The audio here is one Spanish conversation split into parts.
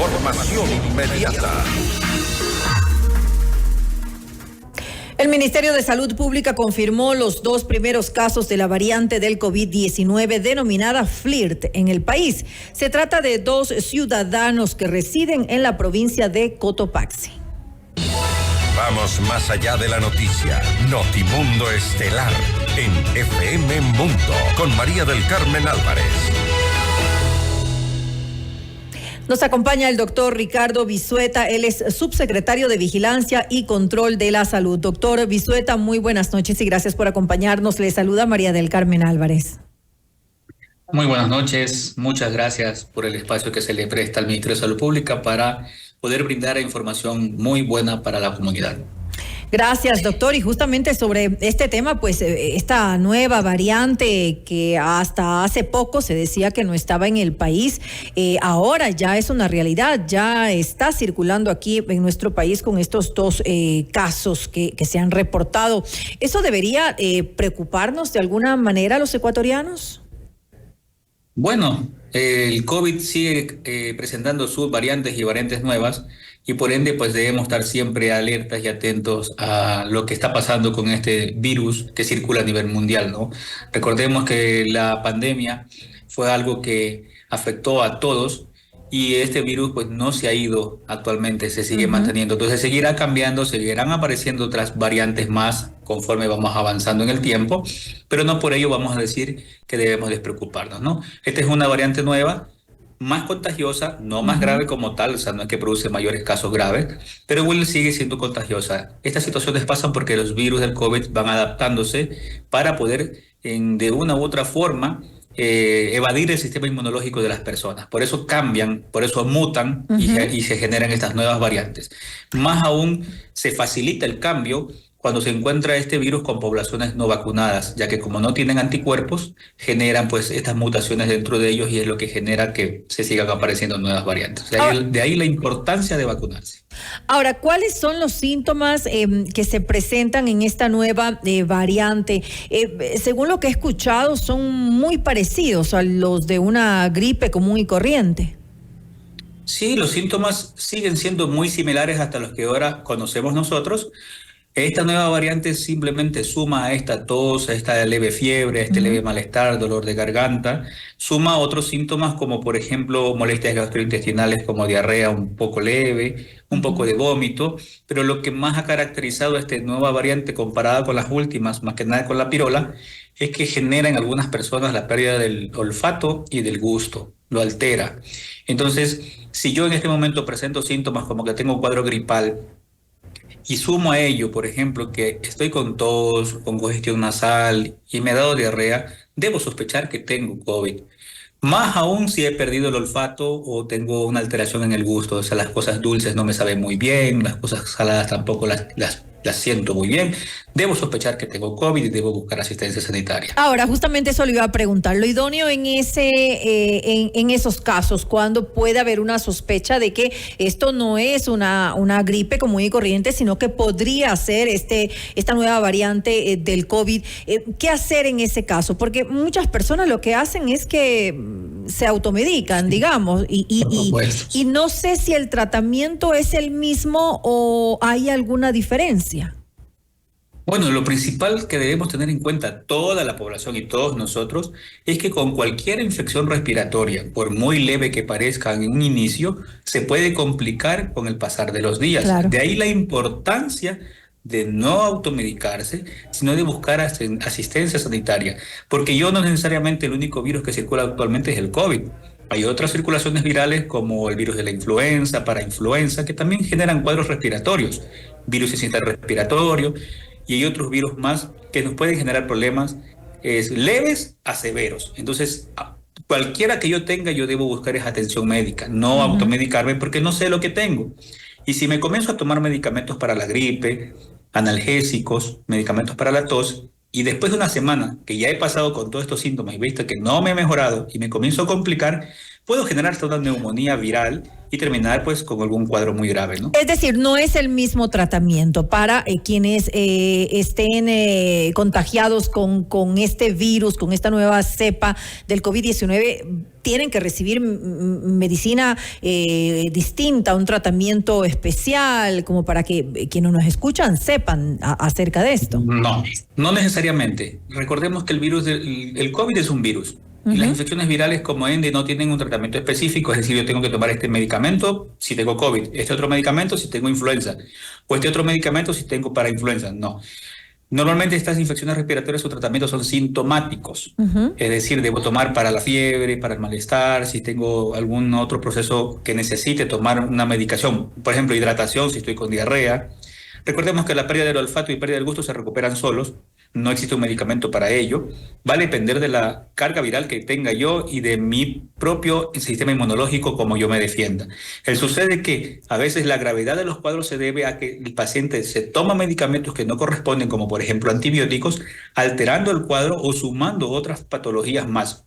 Información inmediata. El Ministerio de Salud Pública confirmó los 2 primeros casos de la variante del COVID-19 denominada FLIRT en el país. Se trata de 2 ciudadanos que residen en la provincia de Cotopaxi. Vamos más allá de la noticia. Notimundo Estelar en FM Mundo con María del Carmen Álvarez. Nos acompaña el doctor Ricardo Vizueta, él es subsecretario de Vigilancia y Control de la Salud. Doctor Vizueta, muy buenas noches y gracias por acompañarnos. Le saluda María del Carmen Álvarez. Muy buenas noches, muchas gracias por el espacio que se le presta al Ministerio de Salud Pública para poder brindar información muy buena para la comunidad. Gracias, doctor. Y justamente sobre este tema, pues esta nueva variante que hasta hace poco se decía que no estaba en el país, ahora ya es una realidad, ya está circulando aquí en nuestro país con estos 2 casos que se han reportado. ¿Eso debería preocuparnos de alguna manera a los ecuatorianos? Bueno, el COVID sigue presentando sus variantes y variantes nuevas, y por ende pues debemos estar siempre alertas y atentos a lo que está pasando con este virus que circula a nivel mundial, ¿no? Recordemos que la pandemia fue algo que afectó a todos y este virus pues no se ha ido actualmente, se sigue manteniendo. Entonces seguirá cambiando, seguirán apareciendo otras variantes más conforme vamos avanzando en el tiempo, pero no por ello vamos a decir que debemos despreocuparnos, ¿no? Esta es una variante nueva, más contagiosa, no más grave como tal, o sea, no es que produce mayores casos graves, pero igual sigue siendo contagiosa. Estas situaciones pasan porque los virus del COVID van adaptándose para poder, de una u otra forma, evadir el sistema inmunológico de las personas. Por eso cambian, por eso mutan y se generan estas nuevas variantes. Más aún, se facilita el cambio cuando se encuentra este virus con poblaciones no vacunadas, ya que como no tienen anticuerpos, generan pues estas mutaciones dentro de ellos y es lo que genera que se sigan apareciendo nuevas variantes. De ahí la importancia de vacunarse. Ahora, ¿cuáles son los síntomas que se presentan en esta nueva variante? Según lo que he escuchado, son muy parecidos a los de una gripe común y corriente. Sí, los síntomas siguen siendo muy similares hasta los que ahora conocemos nosotros. Esta nueva variante simplemente suma a esta tos, a esta leve fiebre, a este leve malestar, dolor de garganta, suma otros síntomas como por ejemplo molestias gastrointestinales como diarrea un poco leve, un poco de vómito, pero lo que más ha caracterizado a esta nueva variante comparada con las últimas, más que nada con la pirola, es que genera en algunas personas la pérdida del olfato y del gusto, lo altera. Entonces, si yo en este momento presento síntomas como que tengo un cuadro gripal, y sumo a ello, por ejemplo, que estoy con tos, con congestión nasal y me ha dado diarrea, debo sospechar que tengo COVID. Más aún si he perdido el olfato o tengo una alteración en el gusto, o sea, las cosas dulces no me saben muy bien, las cosas saladas tampoco las siento muy bien, debo sospechar que tengo COVID y debo buscar asistencia sanitaria. Ahora, justamente eso le iba a preguntar, lo idóneo en esos casos, cuando puede haber una sospecha de que esto no es una gripe común y corriente, sino que podría ser esta nueva variante del COVID. ¿Qué hacer en ese caso? Porque muchas personas lo que hacen es que se automedican, digamos, y no sé si el tratamiento es el mismo o hay alguna diferencia. Bueno, lo principal que debemos tener en cuenta toda la población y todos nosotros es que con cualquier infección respiratoria, por muy leve que parezca en un inicio, se puede complicar con el pasar de los días. Claro. De ahí la importancia de no automedicarse, sino de buscar asistencia sanitaria, porque no necesariamente el único virus que circula actualmente es el COVID. Hay otras circulaciones virales como el virus de la influenza, parainfluenza, que también generan cuadros respiratorios, virus sistema respiratorio, y hay otros virus más que nos pueden generar problemas leves a severos. Entonces, cualquiera que yo tenga, yo debo buscar esa atención médica, no automedicarme porque no sé lo que tengo. Y si me comienzo a tomar medicamentos para la gripe, analgésicos, medicamentos para la tos, y después de una semana que ya he pasado con todos estos síntomas y visto que no me he mejorado y me comienzo a complicar, puedo generar hasta una neumonía viral y terminar pues con algún cuadro muy grave, ¿no? Es decir, no es el mismo tratamiento para quienes estén contagiados con este virus, con esta nueva cepa del COVID-19, tienen que recibir medicina distinta, un tratamiento especial, como para que quienes nos escuchan sepan acerca de esto. No, no necesariamente. Recordemos que el COVID es un virus. Y las infecciones virales como ENDE no tienen un tratamiento específico, es decir, yo tengo que tomar este medicamento si tengo COVID, este otro medicamento si tengo influenza, o este otro medicamento si tengo para influenza. No. Normalmente estas infecciones respiratorias, su tratamiento son sintomáticos, es decir, debo tomar para la fiebre, para el malestar, si tengo algún otro proceso que necesite tomar una medicación, por ejemplo, hidratación si estoy con diarrea. Recordemos que la pérdida del olfato y pérdida del gusto se recuperan solos, no existe un medicamento para ello, va a depender de la carga viral que tenga yo y de mi propio sistema inmunológico, como yo me defienda. Sucede que a veces la gravedad de los cuadros se debe a que el paciente se toma medicamentos que no corresponden, como por ejemplo antibióticos, alterando el cuadro o sumando otras patologías más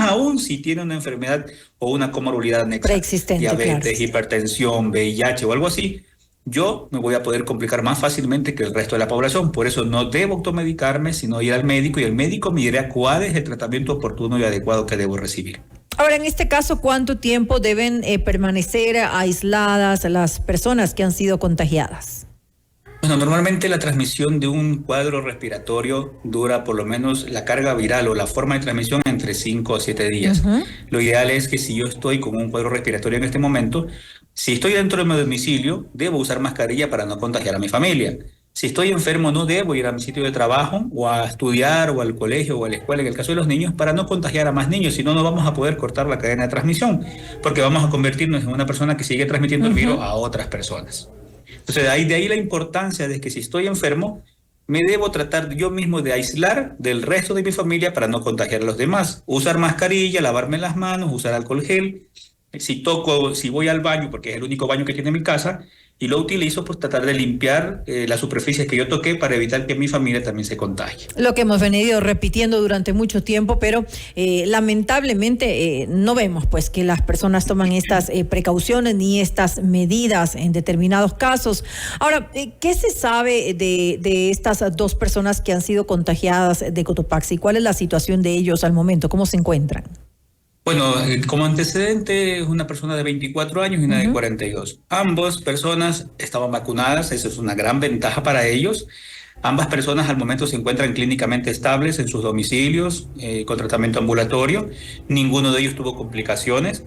aún si tiene una enfermedad o una comorbilidad anexa, preexistente, diabetes, claro, hipertensión, VIH o algo así. Yo me voy a poder complicar más fácilmente que el resto de la población. Por eso no debo automedicarme, sino ir al médico y el médico me dirá cuál es el tratamiento oportuno y adecuado que debo recibir. Ahora, en este caso, ¿cuánto tiempo deben permanecer aisladas las personas que han sido contagiadas? Bueno, normalmente la transmisión de un cuadro respiratorio dura por lo menos la carga viral o la forma de transmisión entre 5 o 7 días. Lo ideal es que si yo estoy con un cuadro respiratorio en este momento, si estoy dentro de mi domicilio, debo usar mascarilla para no contagiar a mi familia. Si estoy enfermo, no debo ir a mi sitio de trabajo o a estudiar o al colegio o a la escuela, en el caso de los niños, para no contagiar a más niños, si no, no vamos a poder cortar la cadena de transmisión, porque vamos a convertirnos en una persona que sigue transmitiendo el virus a otras personas. Entonces, de ahí la importancia de que si estoy enfermo, me debo tratar yo mismo de aislar del resto de mi familia para no contagiar a los demás. Usar mascarilla, lavarme las manos, usar alcohol gel. Si voy al baño, porque es el único baño que tiene mi casa, y lo utilizo, pues tratar de limpiar las superficies que yo toqué para evitar que mi familia también se contagie. Lo que hemos venido repitiendo durante mucho tiempo, pero lamentablemente no vemos pues que las personas toman estas precauciones ni estas medidas en determinados casos. Ahora, ¿qué se sabe de estas dos personas que han sido contagiadas de Cotopaxi? ¿Cuál es la situación de ellos al momento? ¿Cómo se encuentran? Bueno, como antecedente es una persona de 24 años y una de 42. Ambas personas estaban vacunadas, eso es una gran ventaja para ellos. Ambas personas al momento se encuentran clínicamente estables en sus domicilios, con tratamiento ambulatorio. Ninguno de ellos tuvo complicaciones.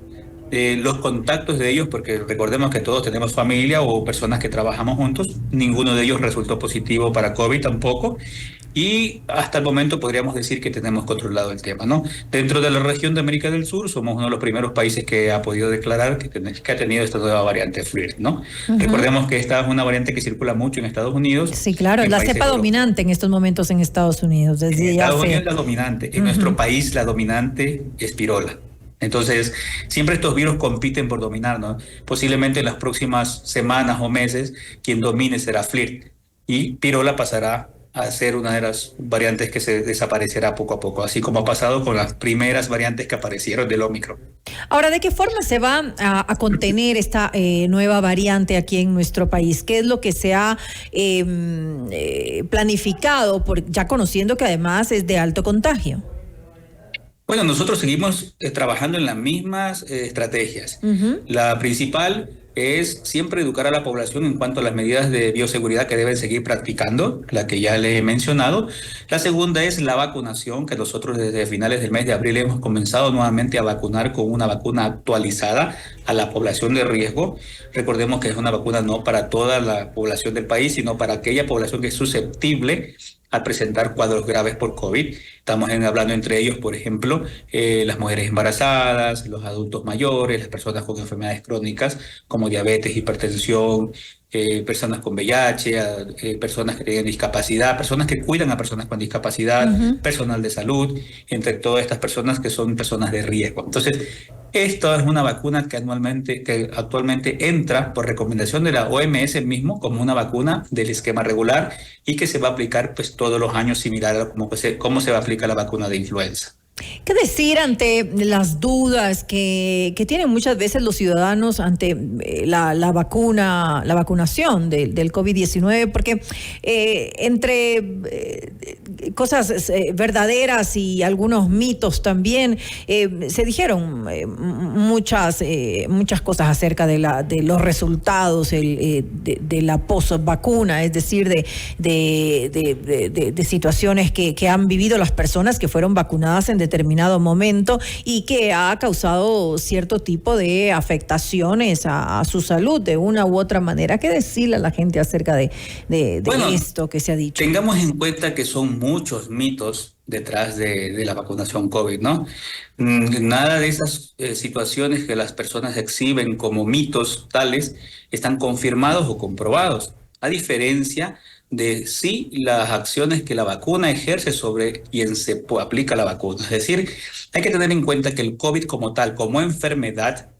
Los contactos de ellos, porque recordemos que todos tenemos familia o personas que trabajamos juntos, ninguno de ellos resultó positivo para COVID tampoco. Y hasta el momento podríamos decir que tenemos controlado el tema, ¿no? Dentro de la región de América del Sur somos uno de los primeros países que ha podido declarar que ha tenido esta nueva variante FLIRT, ¿no? Recordemos que esta es una variante que circula mucho en Estados Unidos. Sí, claro, es la cepa dominante en estos momentos en Estados Unidos. En Estados Unidos es la dominante, en nuestro país la dominante es Pirola. Entonces, siempre estos virus compiten por dominar, ¿no? Posiblemente en las próximas semanas o meses quien domine será FLIRT y Pirola pasará a ser una de las variantes que se desaparecerá poco a poco, así como ha pasado con las primeras variantes que aparecieron del Ómicron. Ahora, ¿de qué forma se va a contener esta nueva variante aquí en nuestro país? ¿Qué es lo que se ha planificado, ya conociendo que además es de alto contagio? Bueno, nosotros seguimos trabajando en las mismas estrategias. La principal es siempre educar a la población en cuanto a las medidas de bioseguridad que deben seguir practicando, la que ya le he mencionado. La segunda es la vacunación, que nosotros desde finales del mes de abril hemos comenzado nuevamente a vacunar con una vacuna actualizada a la población de riesgo. Recordemos que es una vacuna no para toda la población del país, sino para aquella población que es susceptible a presentar cuadros graves por COVID. Estamos hablando entre ellos, por ejemplo, las mujeres embarazadas, los adultos mayores, las personas con enfermedades crónicas como diabetes, hipertensión, personas con VIH, personas que tienen discapacidad, personas que cuidan a personas con discapacidad, personal de salud, entre todas estas personas que son personas de riesgo. Entonces, esto es una vacuna que actualmente entra por recomendación de la OMS mismo como una vacuna del esquema regular y que se va a aplicar pues todos los años similar a cómo se va a aplicar la vacuna de influenza. ¿Qué decir ante las dudas que tienen muchas veces los ciudadanos ante la vacunación del COVID-19? Porque entre cosas verdaderas y algunos mitos también se dijeron muchas cosas acerca de los resultados de la post-vacuna, es decir, de situaciones que han vivido las personas que fueron vacunadas en determinado momento y que ha causado cierto tipo de afectaciones a su salud de una u otra manera. ¿Qué decirle a la gente acerca de esto que se ha dicho? Tengamos en cuenta que son muchos mitos detrás de la vacunación COVID, ¿no? Nada de esas situaciones que las personas exhiben como mitos tales están confirmados o comprobados, a diferencia de sí las acciones que la vacuna ejerce sobre quien se aplica la vacuna. Es decir, hay que tener en cuenta que el COVID como tal, como enfermedad,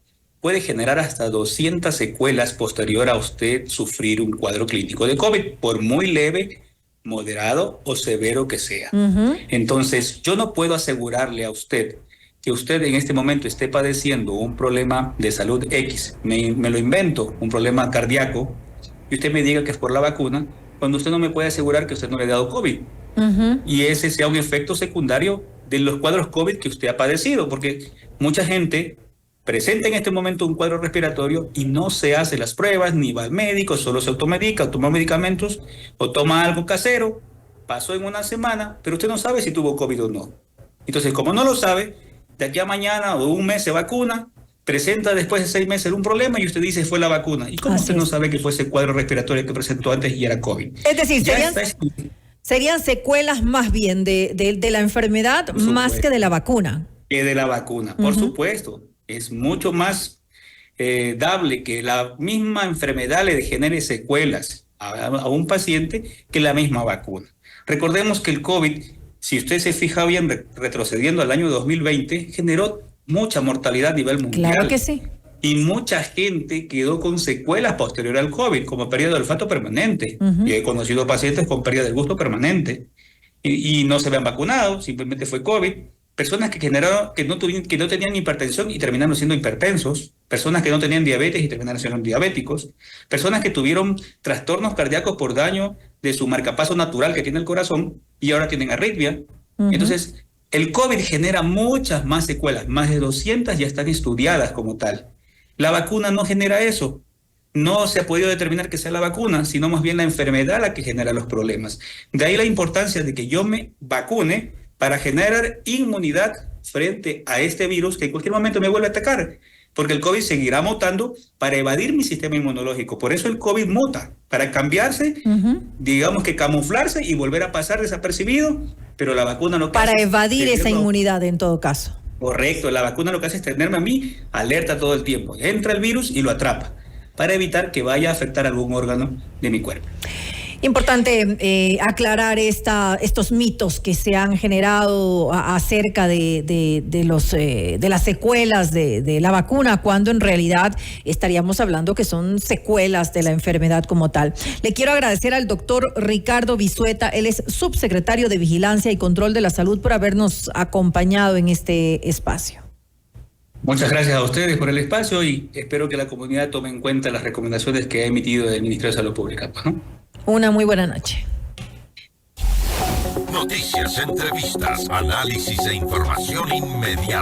puede generar hasta 200 secuelas posterior a usted sufrir un cuadro clínico de COVID, por muy leve, moderado o severo que sea. Entonces, yo no puedo asegurarle a usted que usted en este momento esté padeciendo un problema de salud X, me lo invento, un problema cardíaco, y usted me diga que es por la vacuna, cuando usted no me puede asegurar que usted no le ha dado COVID. Y ese sea un efecto secundario de los cuadros COVID que usted ha padecido, porque mucha gente presenta en este momento un cuadro respiratorio y no se hace las pruebas, ni va al médico, solo se automedica, o toma medicamentos, o toma algo casero, pasó en una semana, pero usted no sabe si tuvo COVID o no. Entonces, como no lo sabe, de aquí a mañana o un mes se vacuna, presenta después de 6 meses un problema y usted dice fue la vacuna. ¿Y cómo usted no sabe que fue ese cuadro respiratorio que presentó antes y era COVID? Es decir, serían secuelas más bien de la enfermedad más que de la vacuna. Que de la vacuna, por supuesto. Es mucho más dable que la misma enfermedad le genere secuelas a un paciente que la misma vacuna. Recordemos que el COVID, si usted se fija bien, retrocediendo al año 2020, generó mucha mortalidad a nivel mundial. Claro que sí. Y mucha gente quedó con secuelas posterior al COVID, como pérdida de olfato permanente. Y he conocido pacientes con pérdida del gusto permanente. Y no se habían vacunado, simplemente fue COVID. Personas que no tenían hipertensión y terminaron siendo hipertensos. Personas que no tenían diabetes y terminaron siendo diabéticos. Personas que tuvieron trastornos cardíacos por daño de su marcapaso natural que tiene el corazón y ahora tienen arritmia. Entonces, el COVID genera muchas más secuelas, más de 200 ya están estudiadas como tal. La vacuna no genera eso. No se ha podido determinar que sea la vacuna, sino más bien la enfermedad la que genera los problemas. De ahí la importancia de que yo me vacune para generar inmunidad frente a este virus que en cualquier momento me vuelve a atacar. Porque el COVID seguirá mutando para evadir mi sistema inmunológico. Por eso el COVID muta, para cambiarse, digamos que camuflarse y volver a pasar desapercibido, pero la vacuna lo que hace... Para evadir esa inmunidad en todo caso. Correcto, la vacuna lo que hace es tenerme a mí alerta todo el tiempo. Entra el virus y lo atrapa, para evitar que vaya a afectar algún órgano de mi cuerpo. Importante aclarar estos mitos que se han generado acerca de las secuelas de la vacuna, cuando en realidad estaríamos hablando que son secuelas de la enfermedad como tal. Le quiero agradecer al doctor Ricardo Vizueta, él es subsecretario de Vigilancia y Control de la Salud, por habernos acompañado en este espacio. Muchas gracias a ustedes por el espacio y espero que la comunidad tome en cuenta las recomendaciones que ha emitido el Ministerio de Salud Pública, ¿no? Una muy buena noche. Noticias, entrevistas, análisis e información inmediata.